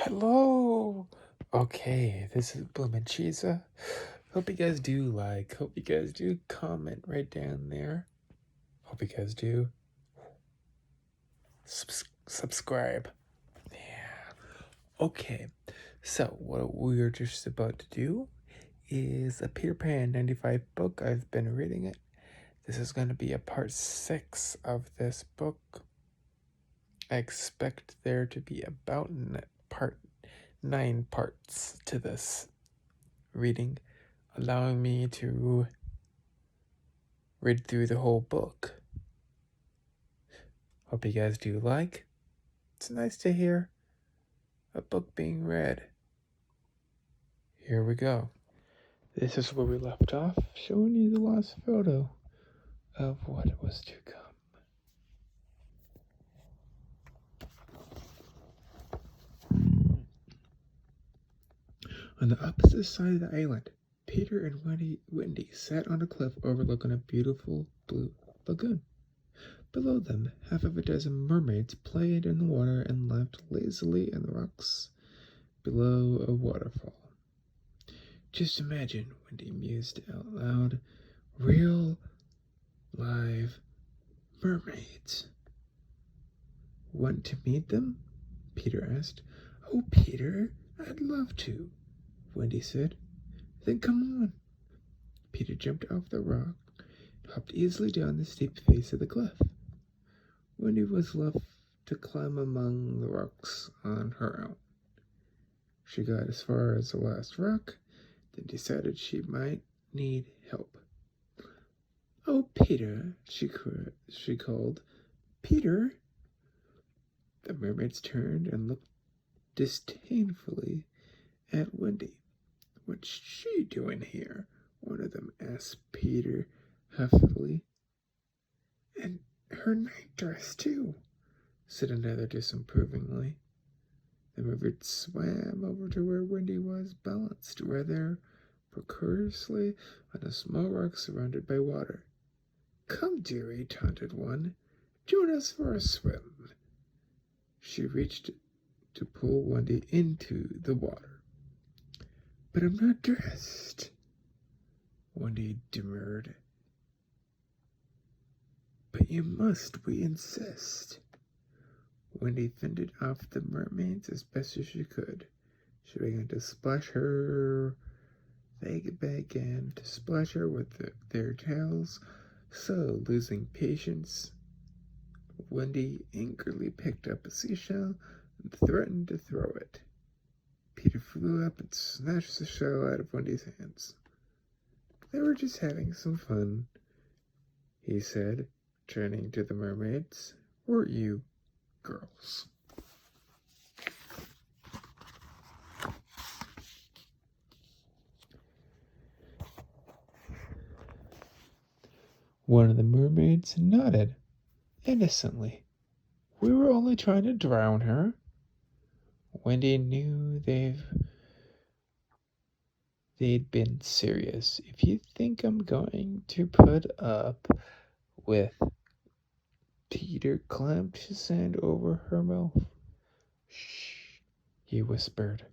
Hello. Okay, this is Bloomin' Cheesa. Hope you guys do like. Hope you guys do comment right down there. Hope you guys do subscribe. Yeah. Okay. So what we're just about to do is a Peter Pan 95 book. I've been reading it. This is going to be a part 6 of this book. I expect there to be about 9 parts to this reading, allowing me to read through the whole book. Hope you guys do like. It's nice to hear a book being read. Here we go. This is where we left off, showing you the last photo of what was to come. On the opposite side of the island, Peter and Wendy sat on a cliff overlooking a beautiful blue lagoon. Below them, half of a dozen mermaids played in the water and laughed lazily in the rocks below a waterfall. Just imagine, Wendy mused out loud, real, live mermaids. Want to meet them? Peter asked. Oh, Peter, I'd love to, Wendy said. Then come on. Peter jumped off the rock and hopped easily down the steep face of the cliff. Wendy was left to climb among the rocks on her own. She got as far as the last rock, then decided she might need help. Oh, Peter, she called. Peter! The mermaids turned and looked disdainfully at Wendy. What's she doing here? One of them asked Peter huffily. And her nightdress, too, said another disapprovingly. The mermaid swam over to where Wendy was, balanced rather precariously on a small rock surrounded by water. Come, dearie, taunted one. Join us for a swim. She reached to pull Wendy into the water. But I'm not dressed, Wendy demurred. But you must, we insist. Wendy fended off the mermaids as best as she could. She began to splash her. They began to splash her with their tails. So, losing patience, Wendy angrily picked up a seashell and threatened to throw it. Peter flew up and snatched the shell out of Wendy's hands. They were just having some fun, he said, turning to the mermaids. Weren't you, girls? One of the mermaids nodded innocently. We were only trying to drown her. Wendy knew they'd been serious. If you think I'm going to put up with... Peter clamped his hand over her mouth. Shh, he whispered.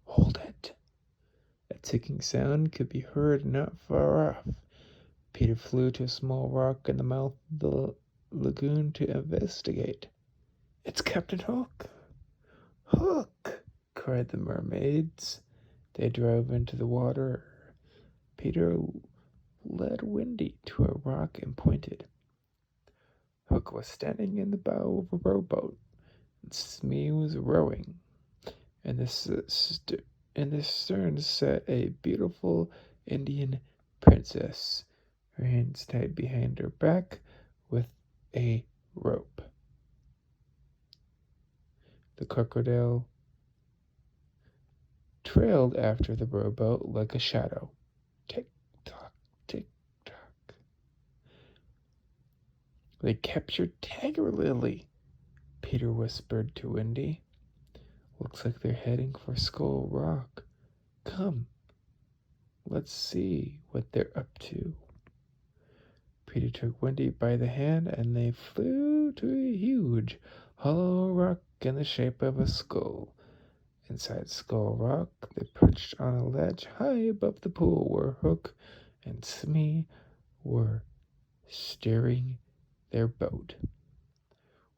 Hold it. A ticking sound could be heard not far off. Peter flew to a small rock in the mouth of the lagoon to investigate. It's Captain Hook. Hook, cried the mermaids. They drove into the water. Peter led Wendy to a rock and pointed. Hook was standing in the bow of a rowboat, and Smee was rowing. In the stern sat a beautiful Indian princess, her hands tied behind her back with a rope. The crocodile trailed after the rowboat like a shadow. Tick-tock, tick-tock. They captured Tiger Lily, Peter whispered to Wendy. Looks like they're heading for Skull Rock. Come, let's see what they're up to. Peter took Wendy by the hand and they flew to a huge hollow rock in the shape of a skull. Inside Skull Rock, they perched on a ledge high above the pool where Hook and Smee were steering their boat.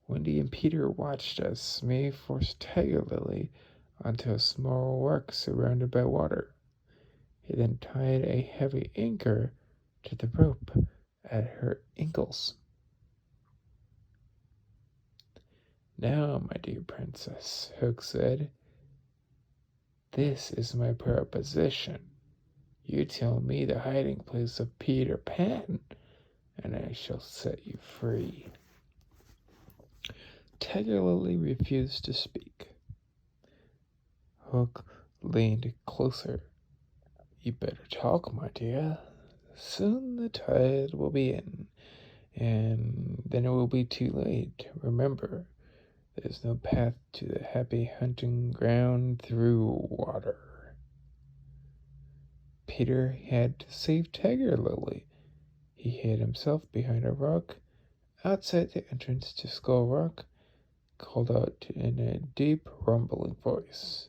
Wendy and Peter watched as Smee forced Tiger Lily onto a small rock surrounded by water. He then tied a heavy anchor to the rope at her ankles. "Now, my dear princess," Hook said, "this is my proposition. You tell me the hiding place of Peter Pan, and I shall set you free." Tiger Lily refused to speak. Hook leaned closer. "You better talk, my dear. Soon the tide will be in, and then it will be too late. Remember, there's no path to the happy hunting ground through water." Peter had to save Tiger Lily. He hid himself behind a rock outside the entrance to Skull Rock, called out in a deep, rumbling voice,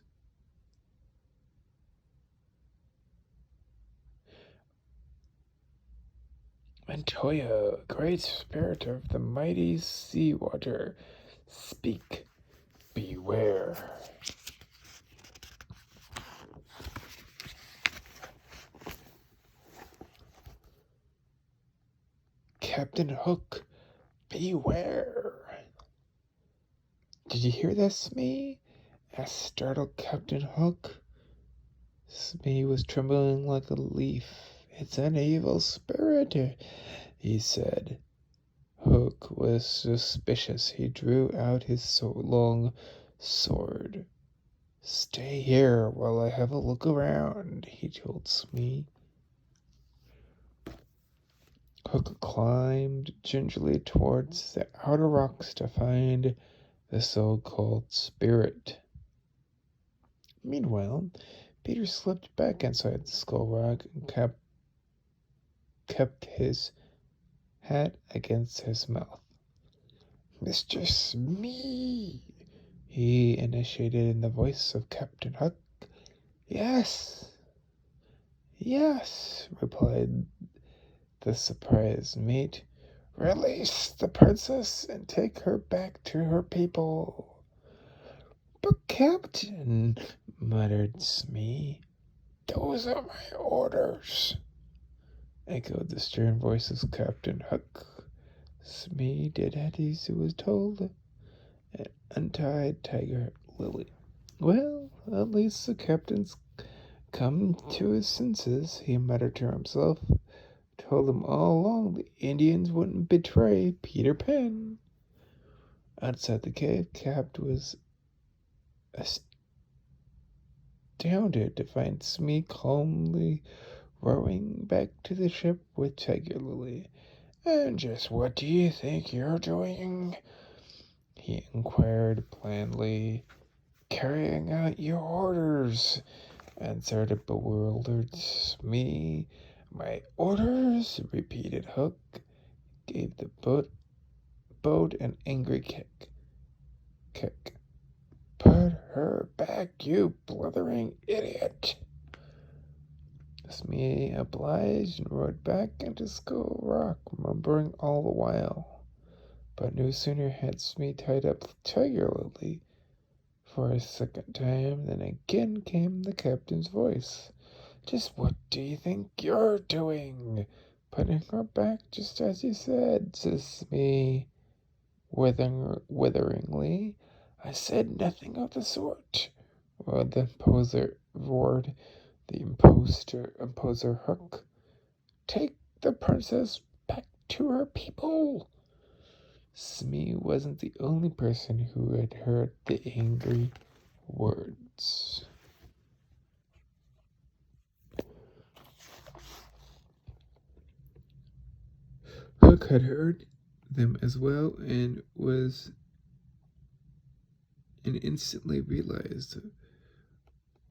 "Montoya, great spirit of the mighty sea water, speak, beware." "Captain Hook, beware." "Did you hear that, Smee?" asked startled Captain Hook. Smee was trembling like a leaf. "It's an evil spirit," he said. Hook was suspicious. He drew out his long sword. "Stay here while I have a look around," he told Smee. Hook climbed gingerly towards the outer rocks to find the so-called spirit. Meanwhile, Peter slipped back inside the Skull Rock and kept his hat against his mouth. "Mr. Smee," he initiated in the voice of Captain Hook. Yes, replied the surprised mate. "Release the princess and take her back to her people." "But, Captain," muttered Smee. "Those are my orders," echoed the stern voice of Captain Hook. Smee did as he was told and untied Tiger Lily. "Well, at least the captain's come to his senses," he muttered to himself. "Told them all along the Indians wouldn't betray Peter Pan." Outside the cave, Cap was astounded to find Smee calmly rowing back to the ship with Tiger Lily. "And just what do you think you're doing?" he inquired blandly. "Carrying out your orders," answered a bewildered Smee. "My orders?" repeated Hook, gave the boat an angry kick. "Put her back, you blithering idiot!" Smee obliged and rowed back into Skull Rock, mumbling all the while. But no sooner had Smee tied up Tiger Lily for a second time than again came the captain's voice. "Just what do you think you're doing?" "Putting her back just as you said," says Smee witheringly. "I said nothing of the sort," roared the imposter Hook. "Take the princess back to her people." Smee wasn't the only person who had heard the angry words. Hook had heard them as well and instantly realized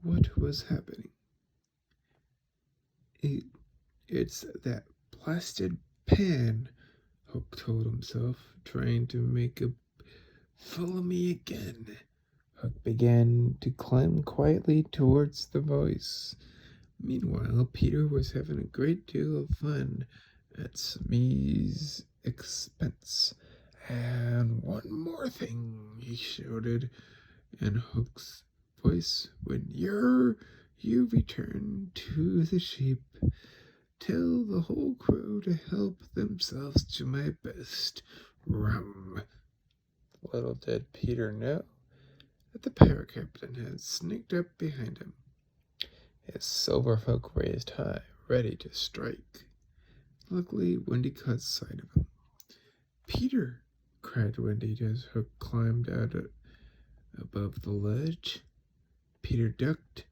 what was happening. It's that blasted Pan, Hook told himself, trying to make a fool of me again. Hook began to climb quietly towards the voice. Meanwhile, Peter was having a great deal of fun at Smee's expense. "And one more thing," he shouted in Hook's voice, "when you return to the sheep, tell the whole crew to help themselves to my best rum." Little did Peter know that the pirate captain had sneaked up behind him, his silver hook raised high, ready to strike. Luckily, Wendy caught sight of him. "Peter!" cried Wendy as Hook climbed out above the ledge. Peter ducked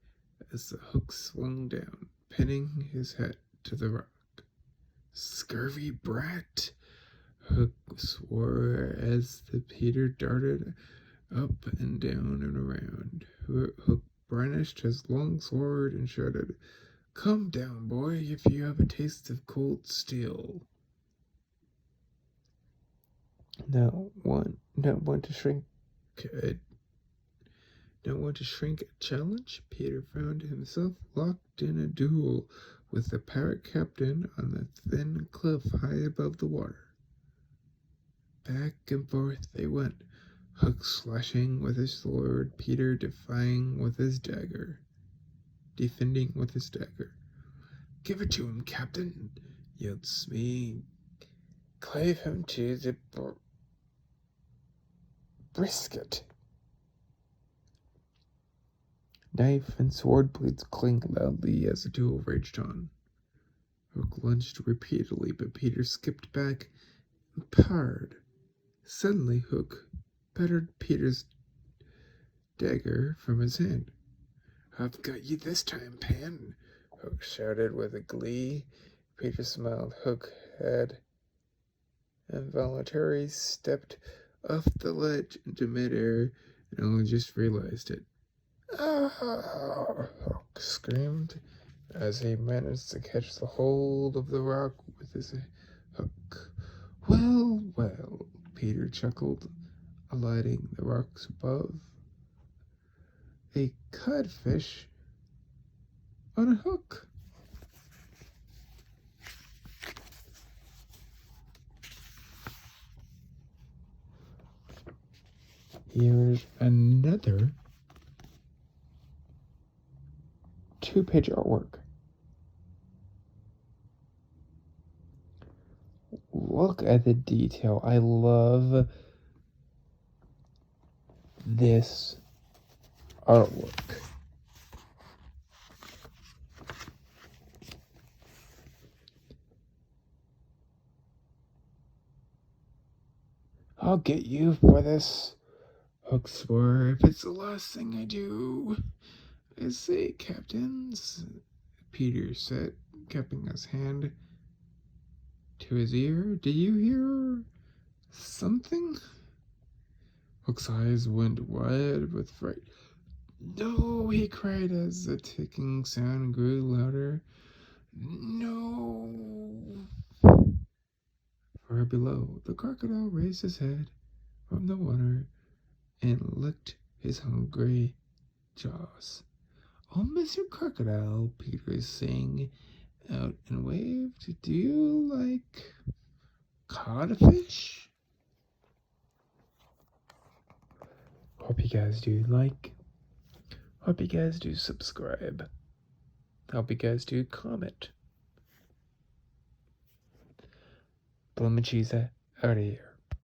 as the hook swung down, pinning his head to the rock. "Scurvy brat!" Hook swore as the Peter darted up and down and around. Hook brandished his long sword and shouted, "Come down, boy, if you have a taste of cold steel." Not want to shrink a challenge. Peter found himself locked in a duel with the pirate captain on the thin cliff high above the water. Back and forth they went, Hook slashing with his sword, Peter defending with his dagger. "Give it to him, Captain," yelled Smee. "Clave him to the brisket." Knife and sword blades clinked loudly as the duel raged on. Hook lunged repeatedly, but Peter skipped back and parried. Suddenly, Hook battered Peter's dagger from his hand. "I've got you this time, Pan," Hook shouted with glee. Peter smiled. Hook had involuntarily stepped off the ledge into midair and only just realized it. "Ah!" Hook screamed as he managed to catch the hold of the rock with his hook. Well, well," Peter chuckled, alighting the rocks above. "A codfish on a hook." Here's another 2-page artwork. Look at the detail. I love this artwork. "I'll get you for this," Hook swore. "If it's the last thing I do." "I say, Captain," Peter said, cupping his hand to his ear. "Do you hear something?" Hook's eyes went wide with fright. "No," he cried as the ticking sound grew louder. "No." Far below, the crocodile raised his head from the water and licked his hungry jaws. "Oh, Mr. Crocodile," Peter sang out and waved, "do you like codfish?" Hope you guys do like. Hope you guys do subscribe. Hope you guys do comment. Bloom and Cheese out of here.